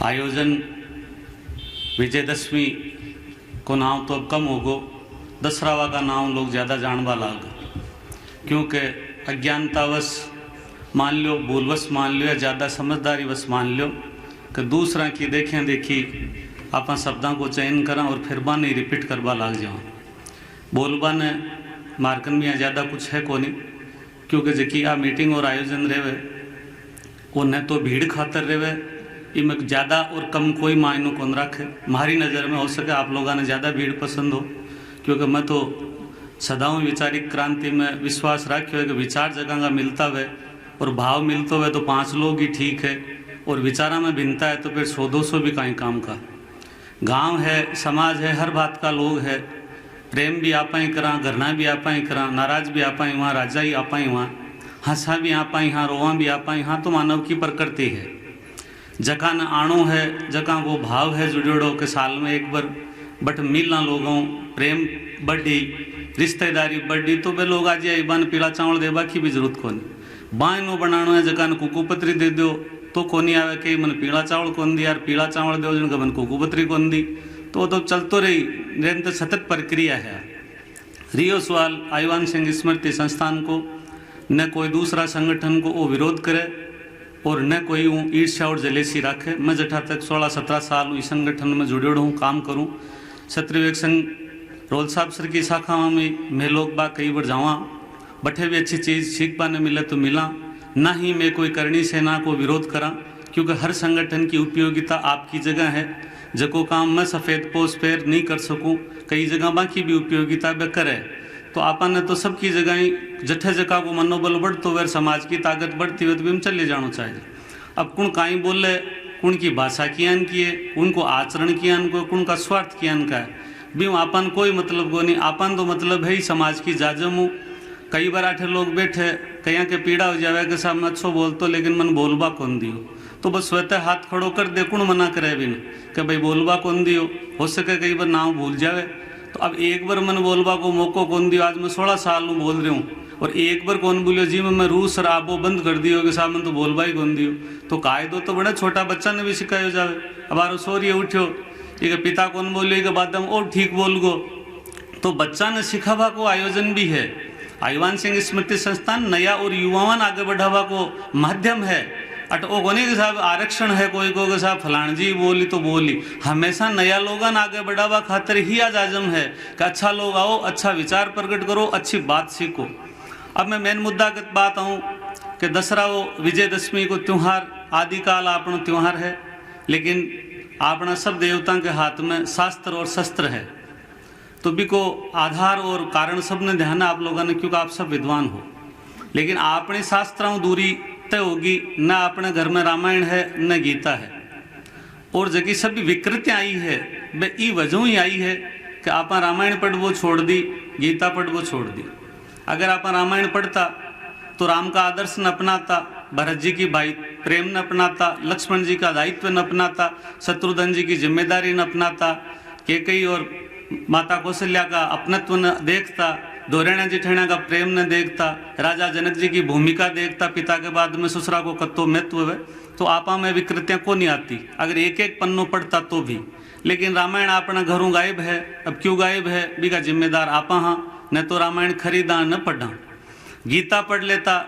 आयोजन विजयदशमी को नाम तो अब कम होगो, दसरावा का नाम लोग ज़्यादा जानवा लाग, क्योंकि अज्ञानतावश मान लो, भूलवश मान लो या ज़्यादा समझदारी वश मान लो कि दूसरा की देखें देखी आप शब्दों को चयन करा और फिर बाने रिपीट करवा लाग जाओ। बोलबा ने मार्कन में ज़्यादा कुछ है को नहीं, क्योंकि जबकि आ मीटिंग और आयोजन रहे वो न तो भीड़ खातर रहे, इनमें ज़्यादा और कम कोई मायनों कौन रखे। हमारी नज़र में हो सके आप लोगों ने ज़्यादा भीड़ पसंद हो, क्योंकि मैं तो सदाओं विचारिक क्रांति में विश्वास रखियो है कि विचार जगह का मिलता हुए और भाव मिलते हुए तो 5 लोग ही ठीक है, और विचारा में भिन्नता है तो फिर 100-200 भी कहीं काम का। गांव है, समाज है, हर बात का लोग है, प्रेम भी आपा ही करा, घरना भी आपा ही करा, नाराज भी आपा ही वहाँ, राजा ही आपा ही वहाँ, हंसा भी आपा ही हाँ, रोवा भी आपा ही हाँ। तो मानव की प्रकृति है, जका न आणो है, जका वो भाव है जुड़ो के साल में एक बार बट मिलना लोगों, प्रेम बढ़ी, रिश्तेदारी बढ़ी, तो वे लोग आज इबान पीला चावल देवा की भी जरूरत को नहीं। बाई नो बनानो है, जका न कुकुपत्री दे दो तो कोनी आवे कि मन पीला चावल कौन दी यार, पीला चावल दो जिनका मन कुकुपत्री कौन दी, तो चलतो रही निरंतर सतत प्रक्रिया है। रियो सवाल आईवान सिंह स्मृति संस्थान को न कोई दूसरा संगठन को वो विरोध करे और न कोई ईर्ष्या और जलेसी रखे। मैं जठा तक 16-17 साल इस संगठन में जुड़े हूँ, काम करूँ। क्षत्रिय विवेक संघ रोल साहब सर की शाखा में मैं लोग बा कई बार जावा, बठे भी अच्छी चीज़ सीख पाने मिले तो मिला, ना ही मैं कोई करनी सेना को विरोध करा, क्योंकि हर संगठन की उपयोगिता आपकी जगह है। जको काम मैं सफ़ेद पोस्ट पर नहीं कर सकूं, कई जगह बाकी भी उपयोगिता बे करे, तो आपा ने तो सबकी जगह ही जठे जगह को मनोबल बढ़तो वे समाज की ताकत बढ़ती हुई तो भी हम चले जाना चाहिए। अब कुण काई बोले, कुण की भाषा कियान की है, उनको आचरण कियान को, कुण का स्वार्थ कियान का है, भी आपन कोई मतलब को नहीं। आपन तो मतलब है ही समाज की जाजमू। कई बार आठे लोग बैठे कहीं के पीड़ा हो जावे कि साहब मैं अच्छो बोलतो लेकिन मन बोलबा कौन दियो, तो बस स्वतः हाथ खड़ो कर दे, कुण मना करे बिन कि भाई बोलबा कौन दियो, हो सके कई बार नाम भूल जावे। तो अब एक बार मन बोलबा को मौको कौन दियो, आज मैं 16 साल बोल रही हूँ और एक बार कौन बोलियो जी मैं रूस शराबो बंद कर दियो कि साहब मैं तो बोलबा ही कौन दियो। तो कायदो तो बड़ा छोटा बच्चा ने भी सिखायो जावे। अब आरो सोरिए उठ्यो ये पिता कौन बोलियो के बाद और ठीक बोल गो, तो बच्चा ने सिखावा को आयोजन भी है। आईवान सिंह स्मृति संस्थान नया और युवाओं आगे बढ़ावा को माध्यम है। अट ओ कोनी के साहब आरक्षण है कोई को साहब फलान जी बोली तो बोली, हमेशा नया लोगन आगे बढ़ावा खातिर ही आज आजम है कि अच्छा लोग आओ, अच्छा विचार प्रकट करो, अच्छी बात सीखो। अब मैं मेन मुद्दा की बात आऊँ कि दसरा वो विजयदशमी को त्यौहार आदिकाल अपना त्यौहार है, लेकिन अपना सब देवता के हाथ में शास्त्र और शस्त्र है, तो भी को आधार और कारण सब ने ध्यान आप लोगों ने, क्योंकि आप सब विद्वान हो। लेकिन अपने शास्त्रों दूरी तय होगी, न अपने घर में रामायण है न गीता है, और जबकि सभी विकृतियाँ आई है वे ई वजह ही आई है कि आप रामायण पढ़ वो छोड़ दी, गीता पढ़ वो छोड़ दी। अगर आप रामायण पढ़ता तो राम का आदर्श न अपनाता, भरत जी की भाई प्रेम न अपनाता, लक्ष्मण जी का दायित्व न अपनाता, शत्रुघ्न जी की जिम्मेदारी न अपनाता, कैकेयी और माता कौशल्या का अपनत्व न देखता, दोहरेणा जिठेणा का प्रेम न देखता, राजा जनक जी की भूमिका देखता, पिता के बाद में ससुरा को कत्तो महत्व है, तो आपा में विकृतियाँ को नहीं आती अगर एक एक पन्नों पढ़ता तो भी। लेकिन रामायण अपना घरों गायब है। अब क्यों गायब है, बीका जिम्मेदार आपा हाँ, न तो रामायण खरीदा न पढ़ा। गीता पढ़ लेता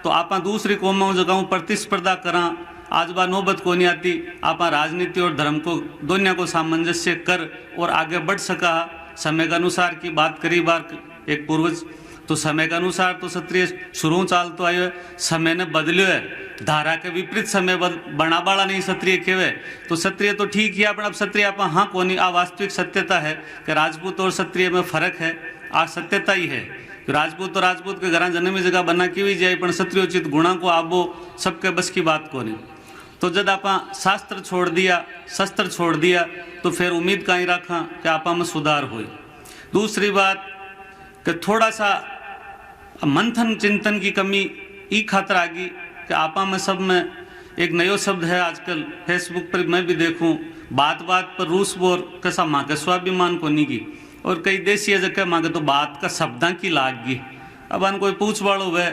तो आपा दूसरी कौमों जगहों प्रतिस्पर्धा करा, आज बार नौबत को नहीं आती, आप राजनीति और धर्म को दोनों को सामंजस्य कर और आगे बढ़ सका। समय के अनुसार की बात करी बार एक पूर्वज, तो समय के अनुसार तो क्षत्रिय शुरू चाल तो आयो है, समय ने बदलियो है, धारा के विपरीत समय बना बाड़ा नहीं क्षत्रिय केवे, तो क्षत्रिय तो ठीक ही अब क्षत्रिय आप हाँ को नहीं। आ वास्तविक सत्यता है कि राजपूत और क्षत्रिय में फर्क है, आ सत्यता ही है। राजपूत तो राजपूत के घर जन्मी जगह बना की हुई जाए, पर क्षत्रियोचित गुणा को आबो सबके बस की बात को नहीं। तो जब आप शास्त्र छोड़ दिया, शस्त्र छोड़ दिया, तो फिर उम्मीद कहीं रखा कि आपा में सुधार हो। दूसरी बात कि थोड़ा सा मंथन चिंतन की कमी ई खातर आ गई कि आपा में सब में एक नयो शब्द है आजकल फेसबुक पर मैं भी देखूं, बात बात पर रूस बोर कैसा माँ के स्वाभिमान को नहीं की, और कई देशी जगह माँ के तो बात का शब्दा की लाग गई। अब अन कोई पूछ वालो वह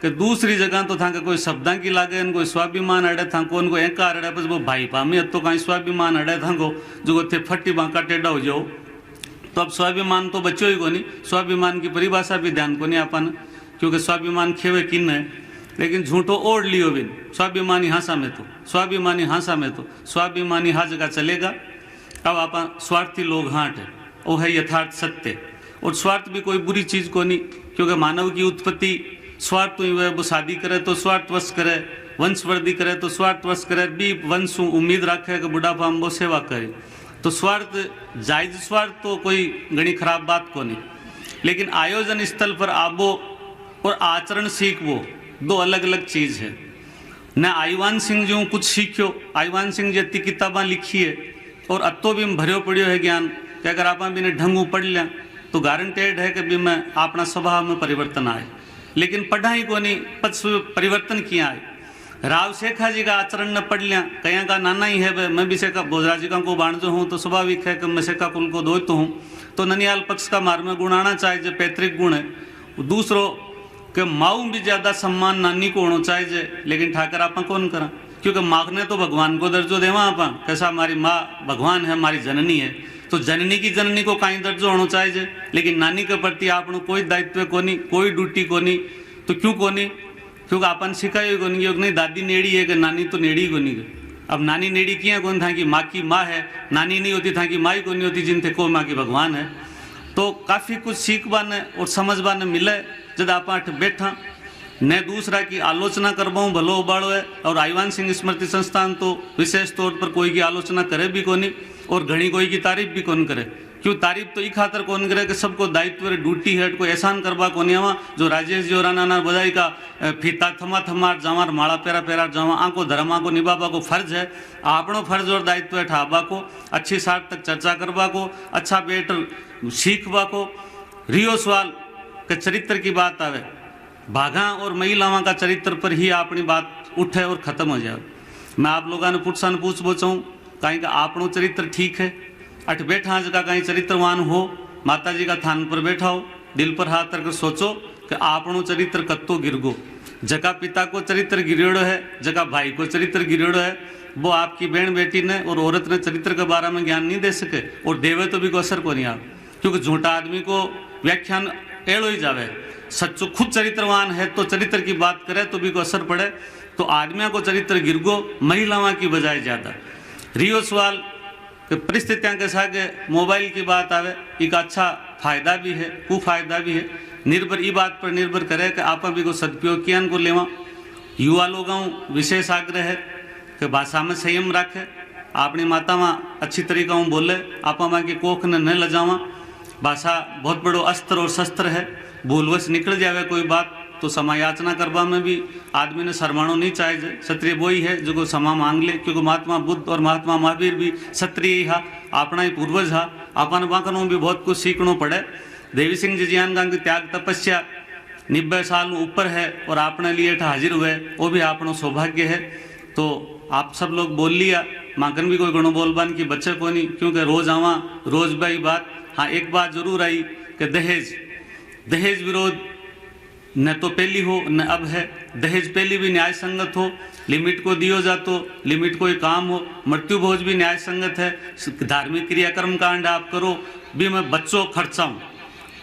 कि दूसरी जगह तो था कोई शब्दा की लागे कोई स्वाभिमान अड़े था को उनको अहंकार अड़े पस वो भाई पामी तो कहीं स्वाभिमान अड़े था को जो थे फटी बांका टेढ़ा हो जाओ। तो अब स्वाभिमान तो बच्चों ही को नहीं, स्वाभिमान की परिभाषा भी ध्यान को नहीं अपन, क्योंकि स्वाभिमान खेवे किन है, लेकिन झूठो ओढ़ लियो बिन स्वाभिमानी हासा में तो स्वाभिमानी हासा में तो स्वाभिमानी हा जगह चलेगा। अब आप स्वार्थी लोग हाँट है वो है यथार्थ सत्य। और स्वार्थ भी कोई बुरी चीज को नहीं, क्योंकि मानव की उत्पत्ति स्वार्थ तो हुए, वो शादी करे तो स्वार्थवश करे, वंशवृद्धि करे तो स्वार्थवश करे, भी वंश उम्मीद रखे कि बुढ़ापा में वो सेवा करे। तो स्वार्थ जायज स्वार्थ तो कोई घनी खराब बात को नहीं, लेकिन आयोजन स्थल पर आबो और आचरण सीखवो दो अलग अलग चीज है। न आईवान सिंह जो कुछ सीखियो, आईवान सिंह जी किताबा लिखी है और अतो भी भरियो पड़ियो है ज्ञान कि अगर आप भी ढंगू पढ़ लिया तो गारंटेड है कि भी मैं अपना स्वभाव में परिवर्तन आए, लेकिन पढ़ाई को नहीं पछ परिवर्तन किया है। राव शेखा जी का आचरण न पढ़ लिया, कहीं का नाना ही है, मैं भी शेखा भोजराज जी का को बाणजो हूँ तो स्वाभाविक है कि मैं शेखा कुल को दोतो हूँ, तो ननियाल पक्ष का मार में गुण आना चाहिए जो पैतृक गुण है। दूसरों के माऊ भी ज्यादा सम्मान नानी को होना चाहिए, लेकिन ठाकर आप कौन करा, क्योंकि माँ ने तो भगवान को दर्जो देवा आप कैसा हमारी माँ भगवान है, हमारी जननी है, तो जननी की जननी को कहीं दर्जो होना चाहिए, लेकिन नानी के प्रति आपनो कोई दायित्व को नहीं, कोई ड्यूटी को नहीं। तो क्यों को नहीं, क्योंकि अपन सिखाई को नहीं दादी नेड़ी है कि नानी तो नेड़ी को नहीं। अब नानी नेड़ी किया कौन था कि माँ की माँ है, नानी नहीं होती था कि माँ ही को नहीं होती जिन थे को माँ की भगवान है। तो काफ़ी कुछ सीखवाने और समझवाने मिले जब आप बैठा न दूसरा की आलोचना करवाऊँ भलो उबाड़ो है। और आईवान सिंह स्मृति संस्थान तो विशेष तौर पर कोई की आलोचना करे भी को नहीं और घनी कोई की तारीफ भी कौन करे, क्यों तारीफ तो ई खातर कौन करे कि सबको दायित्व ड्यूटी है, कोई एहसान करवा को नहीं आवा। जो राजेश जी और नाना बधाई का फीता थमा थमा जावा माड़ा पेरा पेरा जावा आको धर्मा को निभावा को फर्ज है, आपनो फर्ज और दायित्व है ठाबा को अच्छी सार्थक चर्चा करवा को, अच्छा बेटर सीखवा को। रियो सवाल के चरित्र की बात आवे, भागा और महिलाओं का चरित्र पर ही अपनी बात उठे और खत्म हो जाए। मैं आप लोगों ने पुरुषान पूछ बोचाऊँ कहीं का आपनो चरित्र ठीक है, अठ बैठा जगह कहीं चरित्रवान हो, माता जी का थान पर बैठा हो, दिल पर हाथ रखकर सोचो कि आपनो चरित्र कत्तो गिरगो। जगह पिता को चरित्र गिरेड़ो है, जगह भाई को चरित्र गिरेड़ो है, वो आपकी बहन बेटी ने और औरत ने चरित्र के बारे में ज्ञान नहीं दे सके और देवे तो भी को असर को नहीं आवे, क्योंकि झूठा आदमी को व्याख्यान एड़ो ही जावे। सच्चो खुद चरित्रवान है तो चरित्र की बात करे तो भी को असर पड़े। तो आदमियों को चरित्र गिरगो, महिलाओं की बजाय ज्यादा। रियो सवाल परिस्थितियों के साथ मोबाइल की बात आवे, एक अच्छा फायदा भी है कुफायदा भी है, निर्भर ई बात पर निर्भर करे कि आप भी को सदुपयोग किया को लेवा। युवा लोगों विशेष आग्रह है कि भाषा में संयम रखे, अपनी माता में अच्छी तरीका में बोले, आप माँ की कोख ने न लजावा। भाषा बहुत बड़ो अस्त्र और शस्त्र है, भूलवश निकल जावे कोई बात तो समायाचना करवा में भी आदमी ने शर्माणो नहीं चाहिए। क्षत्रिय वो ही है जो को क्षमा मांग ले, क्योंकि महात्मा बुद्ध और महात्मा महावीर भी क्षत्रिय ही हा, अपना ही पूर्वज हा, अपन बाकनों भी बहुत कुछ सीखना पड़े। देवी सिंह जी जियान का त्याग तपस्या 90 साल ऊपर है और आपने लिए हाजिर हुए, वो भी अपनो सौभाग्य है। तो आप सब लोग बोल लिया, माकन भी कोई गणो बोलबान की बच्चे को नहीं, क्योंकि रोज आवा रोज भाई बात। हाँ एक बात जरूर आई कि दहेज विरोध न तो पहली हो न अब है। दहेज पहली भी न्याय संगत हो, लिमिट को दियो जातो, लिमिट कोई काम हो। मृत्यु भोज भी न्याय संगत है, धार्मिक क्रियाक्रम कांड आप करो भी मैं बच्चों खर्चाऊँ,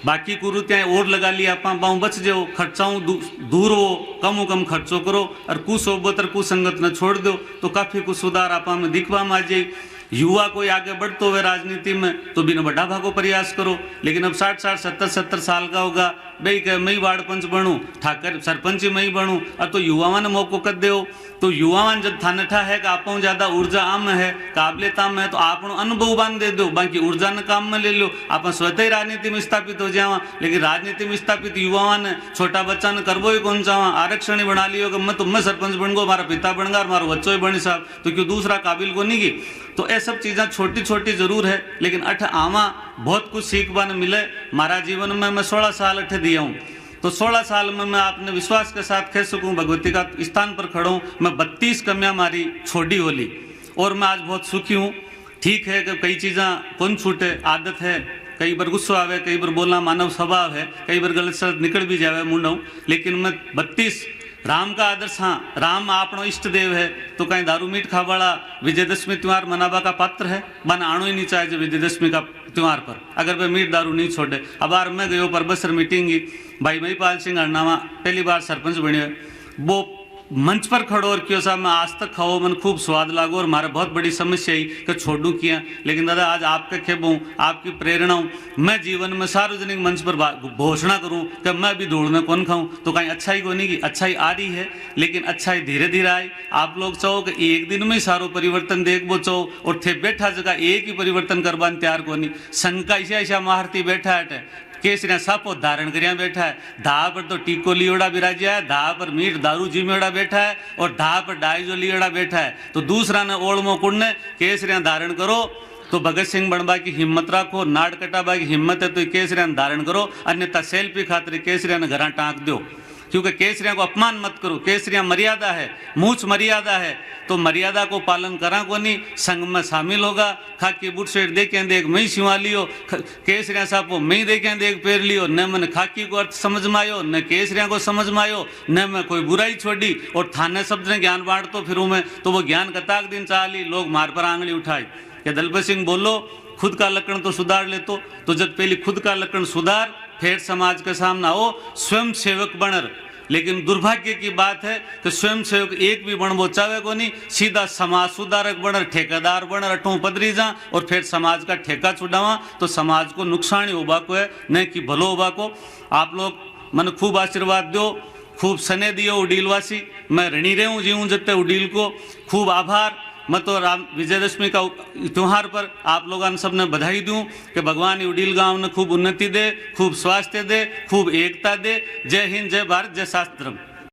बाकी कुरुतियाँ और लगा लिया आप पाऊँ बच जाओ, खर्चाऊँ दूर हो, कम खर्चो करो और कुसोबत और कुसंगत न छोड़ दो, तो काफ़ी कुछ सुधार आप में दिखवा में आ जाए। युवा कोई आगे बढ़ते हुए राजनीति में तो बिना बढ़ावा को प्रयास करो, लेकिन अब 60 70 साल का होगा भाई कि मैं वार्ड पंच बनूँ, ठाकर सरपंच मैं ही बनूँ, और तो युवाओं ने मौको कर दो। तो युवाओं जब थानठा है कि आप ज़्यादा ऊर्जा आम है, काबिलियत आम है, तो आप अनुभव बांध दे दो, बाकी ऊर्जा ने काम में ले लो, आप स्वतः ही राजनीति में स्थापित हो जावा। लेकिन राजनीति में स्थापित युवाओं ने छोटा बच्चा ने करवो ही कौन चावा, आरक्षण ही बना लियो कि मैं सरपंच बन गो, हमारा पिता बन गया, हमारा बच्चों ही बनी साहब, तो क्यों दूसरा काबिल को नहीं की। तो ये सब चीज़ें छोटी छोटी जरूर है, लेकिन अठ आवा बहुत कुछ सीखवा ने मिले। हमारा जीवन में मैं 16 साल अठ दिया हूँ, तो 16 साल में मैं आपने विश्वास के साथ कह सकूं भगवती का स्थान पर खड़ा हूँ। मैं 32 कमियाँ मारी छोड़ी होली और मैं आज बहुत सुखी हूँ। ठीक है कि कई चीज़ें कौन छूटे, आदत है, कई बार गुस्सा आवे, कई बार बोलना मानव स्वभाव है, कई बार गलत शब्द निकल भी जावे मुंडों, लेकिन मैं 32 राम का आदर्श, हाँ राम आपनो इष्ट देव है, तो कहीं दारू मीट खावाड़ा विजयदशमी त्यौहार मनावा का पात्र है? बन आनो ही नहीं चाहिए विजयदशमी का त्यौहार पर, अगर वे मीट दारू नहीं छोड़े। अब बार मैं गयो परबसर मीटिंग की, भाई महिपाल सिंह हरनामा पहली बार सरपंच बने, वो मंच पर खड़ो और क्यों साहब मैं आज तक खाओ, मन खूब स्वाद लागो और मारे बहुत बड़ी समस्या ही कि छोड़ू किया, लेकिन दादा आज आपके खेबू, आपकी प्रेरणा हूँ, मैं जीवन में सार्वजनिक मंच पर घोषणा करूँ कि मैं भी दौड़ने कौन खाऊं, तो कहीं अच्छाई को नहीं की अच्छाई आ रही है, लेकिन अच्छाई धीरे धीरे आई। आप लोग चाहो कि एक दिन में ही सारो परिवर्तन देख वो चाहो, और थे बैठा जगह एक ही परिवर्तन करवाने तैयार को नहीं, संघ का ऐसा महारती बैठा है, केसरिया सापो धारण करिया बैठा है, धा पर तो टीको लियोड़ा बिराजिया है, धा पर मीट दारू जिमेड़ा बैठा है, और धा पर डाइजो लियोड़ा बैठा है, तो दूसरा ने ओढ़मो कुड़ने केसरिया धारण करो, तो भगत सिंह बनबा की हिम्मत रखो, नाड़ कटाबा की हिम्मत है तो केसरिया धारण करो, अन्यथा सेल्फी खातिर केसरिया ने घर टाँक दो, क्योंकि केसरिया को अपमान मत करो, केसरिया मर्यादा है, मूछ मर्यादा है, तो मर्यादा को पालन करा को नहीं, संघ में शामिल होगा, खाकी बूट सेठ देखें देख मैं सिवा लियो, केसरिया साहब को मैं देखें देख पैर लियो, न मैंने खाकी को अर्थ समझ में आयो, न केसरिया को समझ में आयो, न मैं कोई बुराई छोड़ी, और थाने शब्द ने ज्ञान बांट तो फिर मैं तो वो ज्ञान कताक दिन चाली, लोग मार पर आंगली उठाई कि दलपत सिंह बोलो खुद का लक्षण तो सुधार ले, तो जब पहले खुद का लक्षण सुधार, फिर समाज के सामने हो स्वयं सेवक बनर। लेकिन दुर्भाग्य की बात है कि स्वयं सेवक एक भी बनबो चाहे को नहीं, सीधा समाज सुधारक बनर, ठेकेदार बनर, अठों पदरी जा और फिर समाज का ठेका छुड़ावा, तो समाज को नुकसान ही होबा को है, न कि भलो होबा को। आप लोग मन खूब आशीर्वाद दो, खूब सने दियो उडीलवासी, मैं ऋणी रहूं जीऊं जते उडील को खूब आभार। मैं तो राम विजयदशमी का त्यौहार पर आप लोगों ने सबने बधाई दूं कि भगवान उडील गांव ने खूब उन्नति दे, खूब स्वास्थ्य दे, खूब एकता दे। जय हिंद, जय भारत, जय शास्त्रम।